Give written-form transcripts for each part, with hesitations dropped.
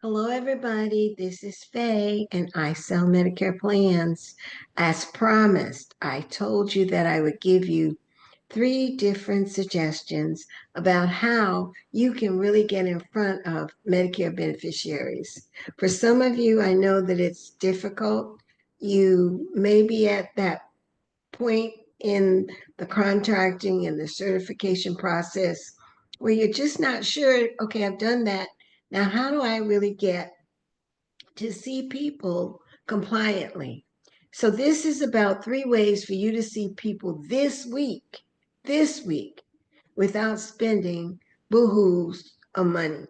Hello, everybody. This is Faye, and I sell Medicare plans. As promised, I told you that I would give you three different suggestions about how you can really get in front of Medicare beneficiaries. For some of you, I know that it's difficult. You may be at that point in the contracting and the certification process where you're just not sure, okay, I've done that. Now, how do I really get to see people compliantly? So this is about three ways for you to see people this week, without spending boohoos of money.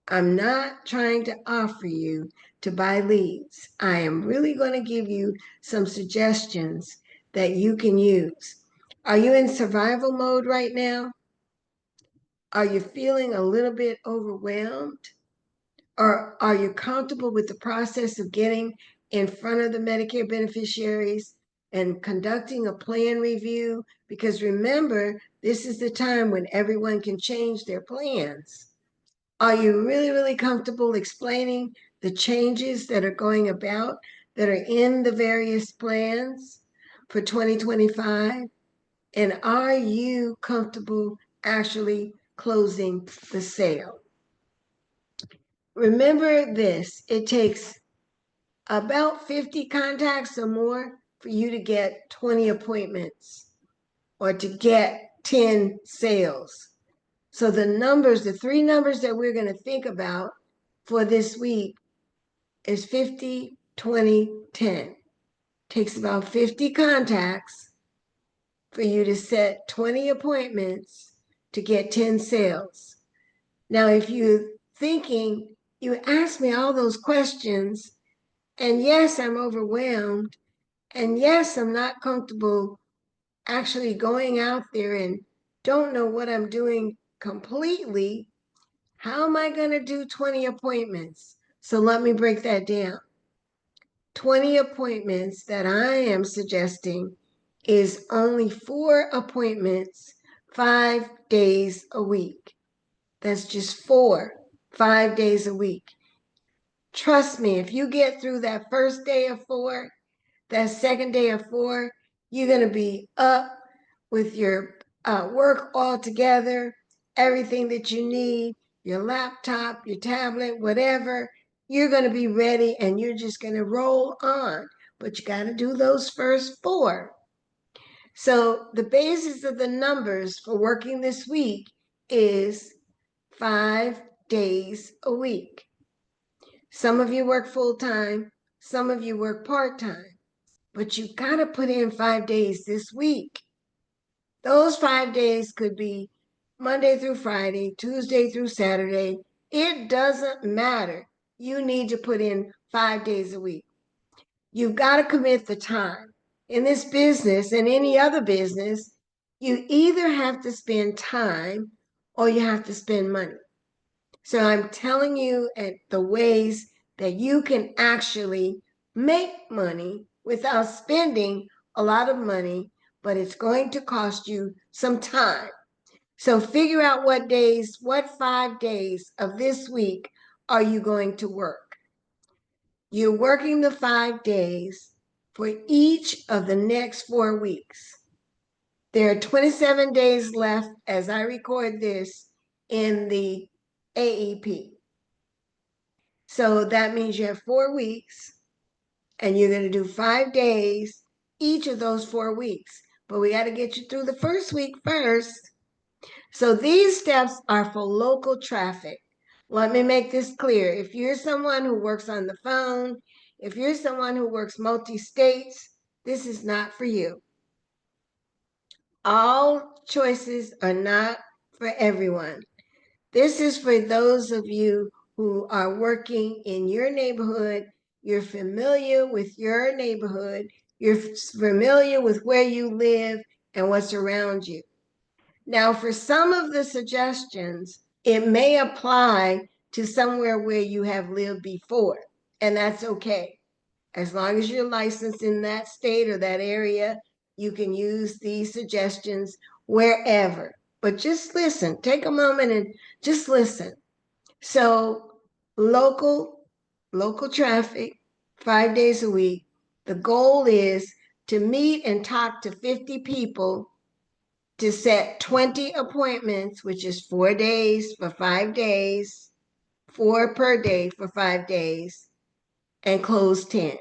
I'm not trying to offer you to buy leads. I am really going to give you some suggestions that you can use. Are you in survival mode right now? Are you feeling a little bit overwhelmed? Or are you comfortable with the process of getting in front of the Medicare beneficiaries and conducting a plan review? Because remember, this is the time when everyone can change their plans. Are you really, really comfortable explaining the changes that are going about that are in the various plans for 2025? And are you comfortable actually closing the sale? Remember this, it takes about 50 contacts or more for you to get 20 appointments or to get 10 sales. So the three numbers that we're going to think about for this week is 50, 20, 10. Takes about 50 contacts for you to set 20 appointments to get 10 sales. Now, if you're thinking, you asked me all those questions, and yes, I'm overwhelmed, and yes, I'm not comfortable actually going out there and don't know what I'm doing completely. How am I going to do 20 appointments? So let me break that down. 20 appointments that I am suggesting is only 4 appointments, 5 days a week. That's just 5 days a week. Trust me, if you get through that first day of 4, that second day of 4, you're going to be up with your work all together, everything that you need, your laptop, your tablet, whatever. You're going to be ready and you're just going to roll on. But you got to do those first 4. So the basis of the numbers for working this week is 5 days a week. Some of you work full time, some of you work part time, but you got to put in 5 days this week. Those 5 days could be Monday through Friday, Tuesday through Saturday. It doesn't matter. You need to put in 5 days a week. You've got to commit the time. In this business and any other business, you either have to spend time or you have to spend money. So I'm telling you the ways that you can actually make money without spending a lot of money, but it's going to cost you some time. So figure out what 5 days of this week are you going to work? You're working the 5 days for each of the next 4 weeks. There are 27 days left as I record this in the AEP. So that means you have 4 weeks and you're going to do 5 days each of those 4 weeks. But we got to get you through the first week first. So these steps are for local traffic. Let me make this clear. If you're someone who works on the phone, if you're someone who works multi-states, this is not for you. All choices are not for everyone. This is for those of you who are working in your neighborhood. You're familiar with your neighborhood. You're familiar with where you live and what's around you. Now, for some of the suggestions, it may apply to somewhere where you have lived before, and that's okay. As long as you're licensed in that state or that area, you can use these suggestions wherever. But just listen, take a moment and just listen. So local traffic, 5 days a week. The goal is to meet and talk to 50 people to set 20 appointments, which is 4 days for 5 days, 4 per day for 5 days, and close 10.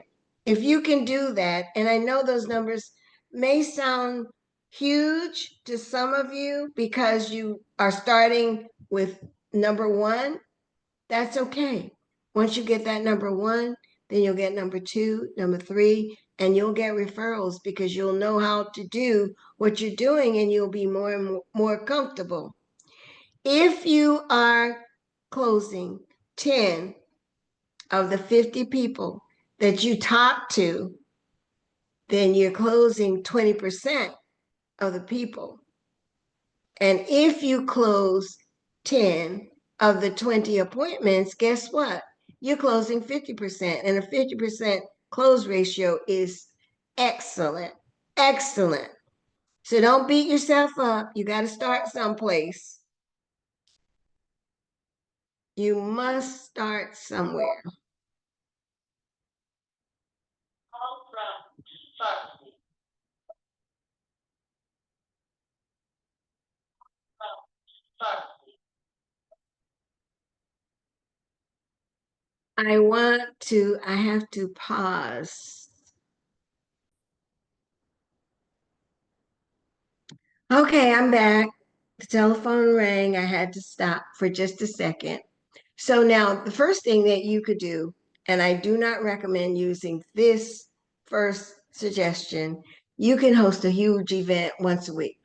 If you can do that, and I know those numbers may sound huge to some of you because you are starting with number one, that's okay. Once you get that number one, then you'll get number two, number three, and you'll get referrals because you'll know how to do what you're doing and you'll be more and more comfortable. If you are closing 10 of the 50 people that you talk to, then you're closing 20% of the people. And if you close 10 of the 20 appointments, guess what? You're closing 50%. And a 50% close ratio is excellent. Excellent. So don't beat yourself up. You got to start someplace. You must start somewhere. I have to pause. Okay, I'm back. The telephone rang. I had to stop for just a second. So now the first thing that you could do, and I do not recommend using this first suggestion, you can host a huge event once a week.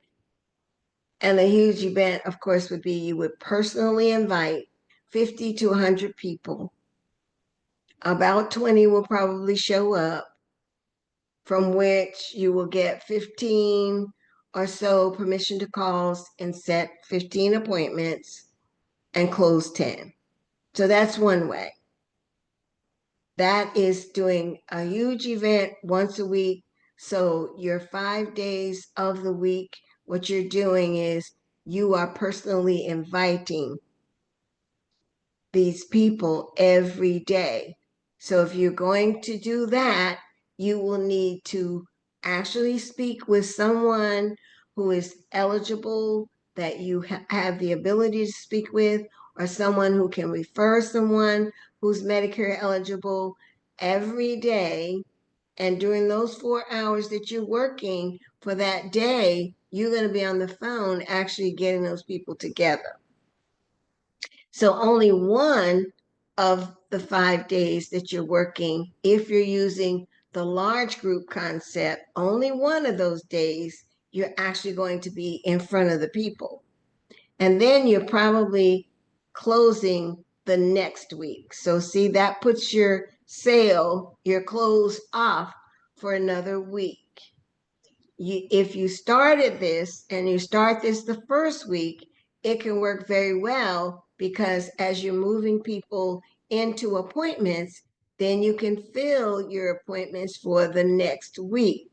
And a huge event, of course, would be you would personally invite 50 to 100 people. About 20 will probably show up, from which you will get 15 or so permission to calls and set 15 appointments and close 10. So that's one way. That is doing a huge event once a week. So your 5 days of the week, what you're doing is you are personally inviting these people every day. So if you're going to do that, you will need to actually speak with someone who is eligible that you have the ability to speak with, or someone who can refer someone who's Medicare eligible every day. And during those 4 hours that you're working for that day, you're going to be on the phone actually getting those people together. So only one of the 5 days that you're working, if you're using the large group concept, only one of those days you're actually going to be in front of the people. And then you're probably closing the next week. So see, that puts your sale, your close off for another week. If you started this and you start this the first week, it can work very well because as you're moving people into appointments, then you can fill your appointments for the next week.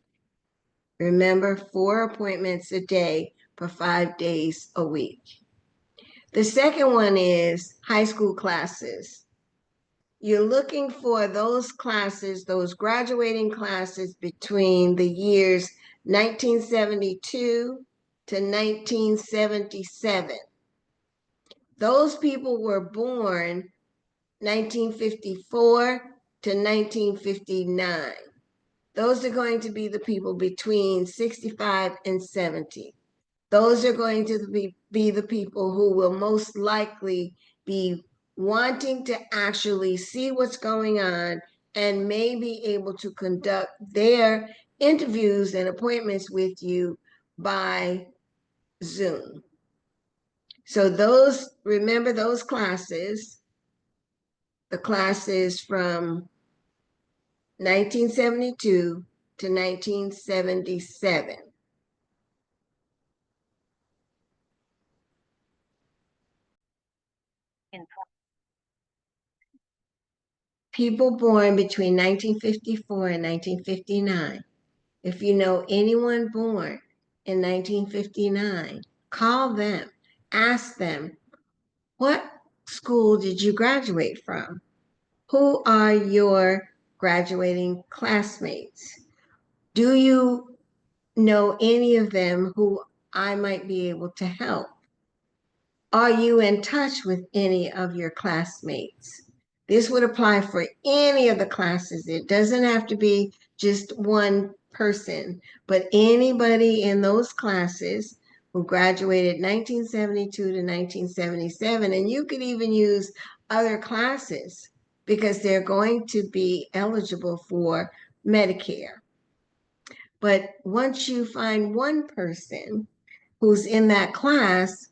Remember, 4 appointments a day for 5 days a week. The second one is high school classes. You're looking for those classes, those graduating classes between the years 1972 to 1977. Those people were born 1954 to 1959. Those are going to be the people between 65 and 70. Those are going to be the people who will most likely be wanting to actually see what's going on and may be able to conduct their interviews and appointments with you by Zoom. So remember those classes, the classes from 1972 to 1977. People born between 1954 and 1959. If you know anyone born in 1959, call them, ask them, what school did you graduate from? Who are your graduating classmates? Do you know any of them who I might be able to help? Are you in touch with any of your classmates? This would apply for any of the classes. It doesn't have to be just one person, but anybody in those classes who graduated 1972 to 1977. And you could even use other classes because they're going to be eligible for Medicare. But once you find one person who's in that class,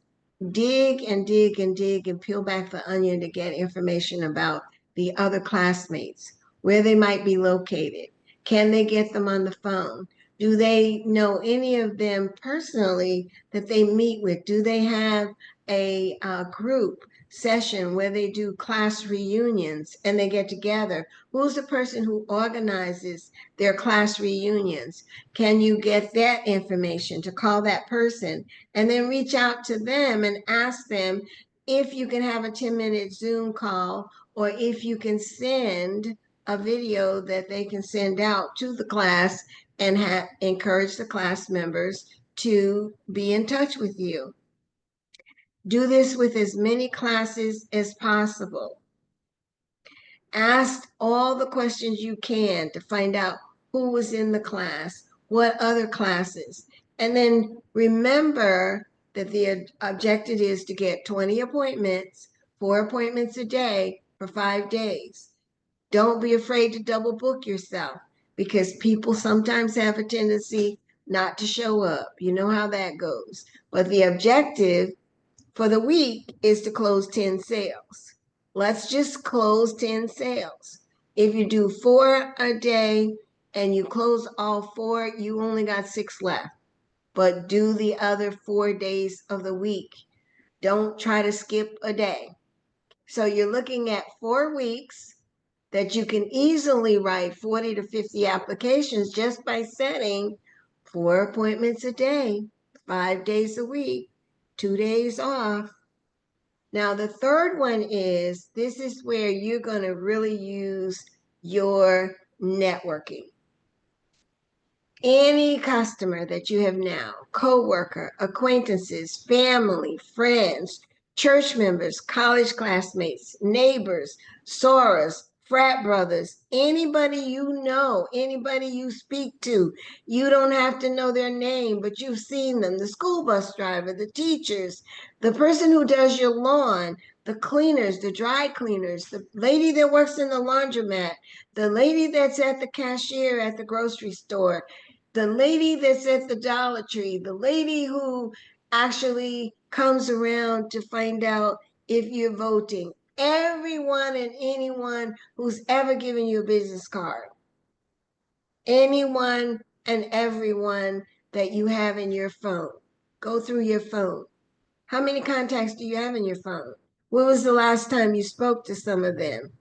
dig and dig and dig and peel back the onion to get information about the other classmates, where they might be located. Can they get them on the phone? Do they know any of them personally that they meet with? Do they have a group session where they do class reunions and they get together? Who's the person who organizes their class reunions? Can you get that information to call that person and then reach out to them and ask them if you can have a 10-minute Zoom call or if you can send a video that they can send out to the class and encourage the class members to be in touch with you. Do this with as many classes as possible. Ask all the questions you can to find out who was in the class, what other classes, and then remember that the objective is to get 20 appointments, 4 appointments a day for 5 days. Don't be afraid to double book yourself because people sometimes have a tendency not to show up. You know how that goes. But the objective for the week is to close 10 sales. Let's just close 10 sales. If you do 4 a day and you close all 4, you only got 6 left. But do the other 4 days of the week. Don't try to skip a day. So you're looking at 4 weeks that you can easily write 40 to 50 applications just by setting 4 appointments a day, 5 days a week, 2 days off. Now, the third one is, this is where you're going to really use your networking. Any customer that you have now, coworker, acquaintances, family, friends, church members, college classmates, neighbors, sorors, frat brothers, anybody you know, anybody you speak to, you don't have to know their name, but you've seen them, the school bus driver, the teachers, the person who does your lawn, the cleaners, the dry cleaners, the lady that works in the laundromat, the lady that's at the cashier at the grocery store, the lady that's at the Dollar Tree, the lady who actually comes around to find out if you're voting, everyone and anyone who's ever given you a business card, anyone and everyone that you have in your phone. Go through your phone. How many contacts do you have in your phone? When was the last time you spoke to some of them?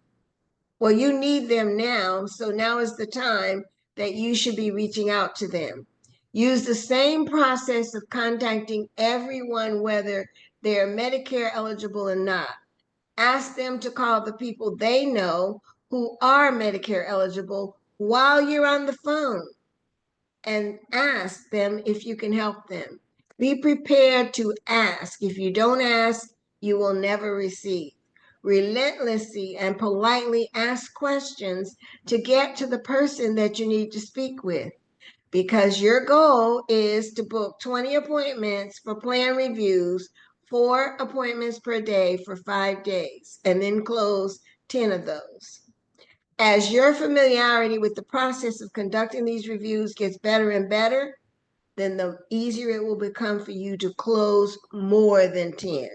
Well, you need them now, so now is the time that you should be reaching out to them. Use the same process of contacting everyone, whether they're Medicare eligible or not. Ask them to call the people they know who are Medicare eligible while you're on the phone and ask them if you can help them. Be prepared to ask. If you don't ask, you will never receive. Relentlessly and politely ask questions to get to the person that you need to speak with, because your goal is to book 20 appointments for plan reviews, 4 appointments per day for 5 days, and then close 10 of those. As your familiarity with the process of conducting these reviews gets better and better, then the easier it will become for you to close more than 10.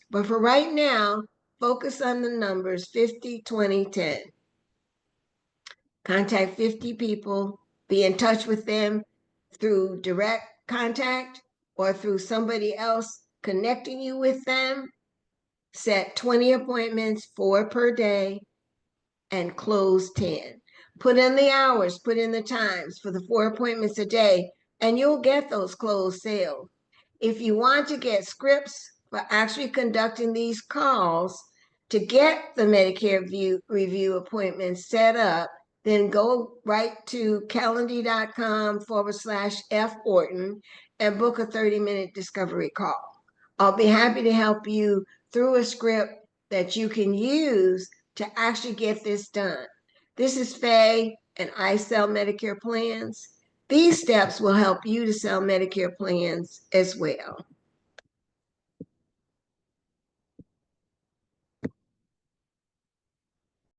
But for right now, focus on the numbers 50, 20, 10. Contact 50 people, be in touch with them through direct contact or through somebody else connecting you with them. Set 20 appointments, 4 per day, and close 10. Put in the hours, put in the times for the 4 appointments a day, and you'll get those closed sales. If you want to get scripts for actually conducting these calls to get the Medicare review appointment set up, then go right to calendly.com/F Horton and book a 30-minute discovery call. I'll be happy to help you through a script that you can use to actually get this done. This is Faye, and I sell Medicare plans. These steps will help you to sell Medicare plans as well.